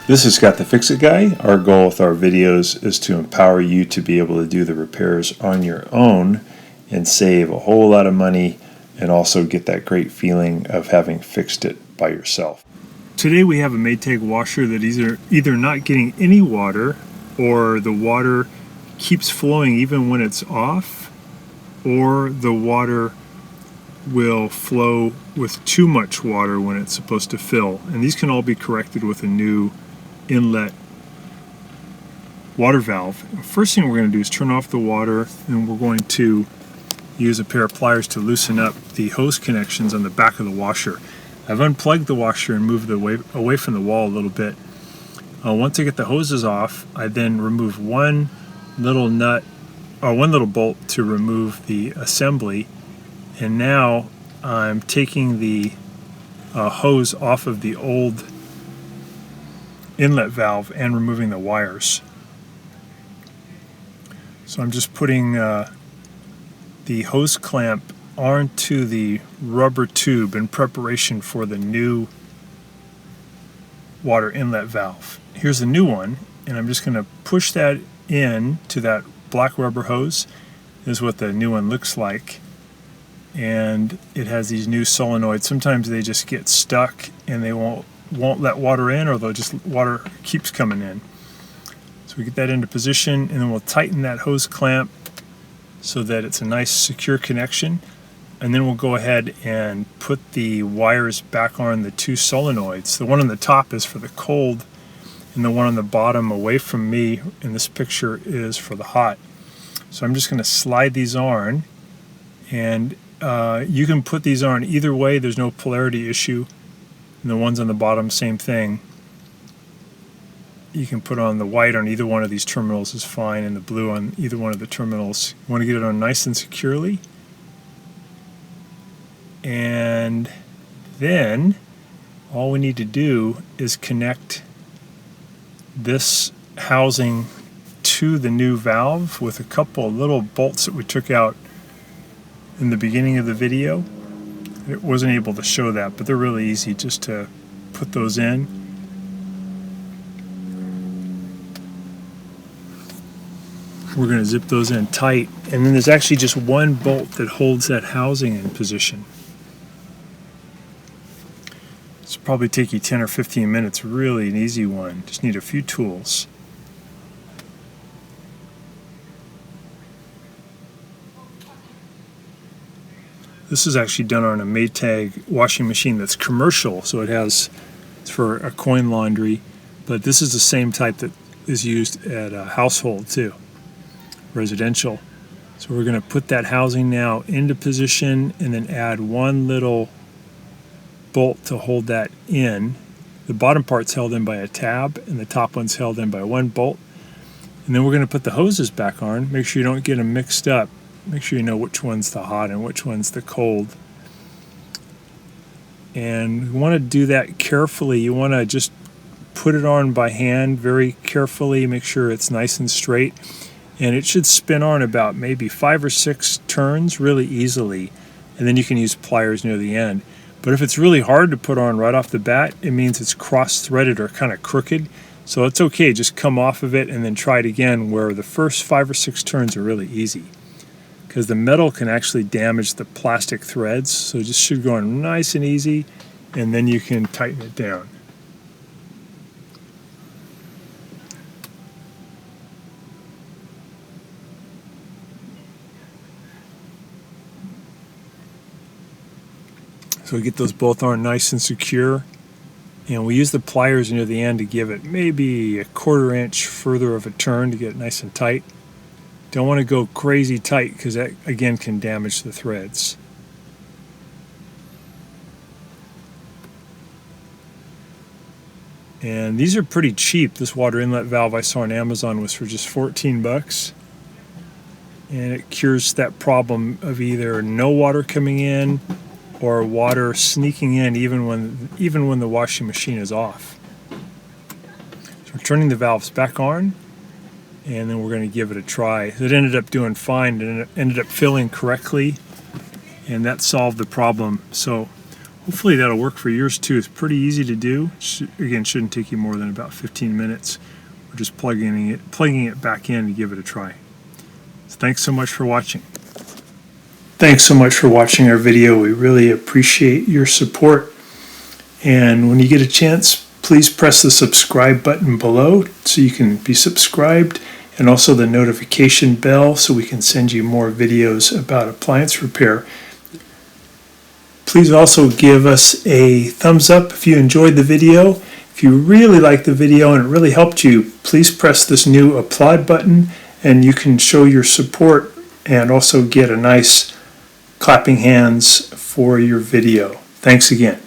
This is Scott the Fix-It Guy. Our goal with our videos is to empower you to be able to do the repairs on your own and save a whole lot of money and also get that great feeling of having fixed it by yourself. Today we have a Maytag washer that is either not getting any water, or the water keeps flowing even when it's off, or the water will flow with too much water when it's supposed to fill. And these can all be corrected with a new inlet water valve. First thing we're going to do is turn off the water, and we're going to use a pair of pliers to loosen up the hose connections on the back of the washer. I've unplugged the washer and moved it away from the wall a little bit. Once I get the hoses off, I then remove one little bolt to remove the assembly, and now I'm taking the hose off of the old inlet valve and removing the wires. So I'm just putting the hose clamp onto the rubber tube in preparation for the new water inlet valve. Here's the new one, and I'm just going to push that in to that black rubber hose. This is what the new one looks like, and it has these new solenoids. Sometimes they just get stuck and they won't let water in, or water keeps coming in. So we get that into position, and then we'll tighten that hose clamp so that it's a nice secure connection. And then we'll go ahead and put the wires back on the two solenoids. The one on the top is for the cold, and the one on the bottom away from me in this picture is for the hot. So I'm just going to slide these on, and you can put these on either way. There's no polarity issue. And the ones on the bottom, same thing. You can put on the white on either one of these terminals is fine, and the blue on either one of the terminals. You want to get it on nice and securely. And then all we need to do is connect this housing to the new valve with a couple of little bolts that we took out in the beginning of the video. It wasn't able to show that, but they're really easy just to put those in. We're going to zip those in tight, and then there's actually just one bolt that holds that housing in position. This will probably take you 10 or 15 minutes, really an easy one. Just need a few tools. This is actually done on a Maytag washing machine that's commercial, so it's for a coin laundry, but this is the same type that is used at a household too, residential. So we're going to put that housing now into position, and then add one little bolt to hold that in. The bottom part's held in by a tab, and the top one's held in by one bolt. And then we're going to put the hoses back on. Make sure you don't get them mixed up. Make sure you know which one's the hot and which one's the cold. And you want to do that carefully. You want to just put it on by hand very carefully. Make sure it's nice and straight. And it should spin on about maybe 5 or 6 turns really easily. And then you can use pliers near the end. But if it's really hard to put on right off the bat, it means it's cross-threaded or kind of crooked. So it's okay, just come off of it and then try it again, where the first 5 or 6 turns are really easy. Because the metal can actually damage the plastic threads, so it just should go on nice and easy, and then you can tighten it down. So we get those both on nice and secure, and we use the pliers near the end to give it maybe a 1/4 inch further of a turn to get it nice and tight. Don't want to go crazy tight, because that again can damage the threads. And these are pretty cheap. This water inlet valve I saw on Amazon was for just 14 bucks. And it cures that problem of either no water coming in or water sneaking in even when the washing machine is off. So we're turning the valves back on, and then we're going to give it a try. It ended up doing fine, and it ended up filling correctly, and that solved the problem. So Hopefully that'll work for yours too. It's pretty easy to do. Again, shouldn't take you more than about 15 minutes. We're just plugging it back in to give it a try. So thanks so much for watching. Thanks so much for watching our video. We really appreciate your support. And when you get a chance, please press the subscribe button below so you can be subscribed, and also the notification bell so we can send you more videos about appliance repair. Please also give us a thumbs up if you enjoyed the video. If you really liked the video and it really helped you, please press this new applaud button and you can show your support and also get a nice clapping hands for your video. Thanks again.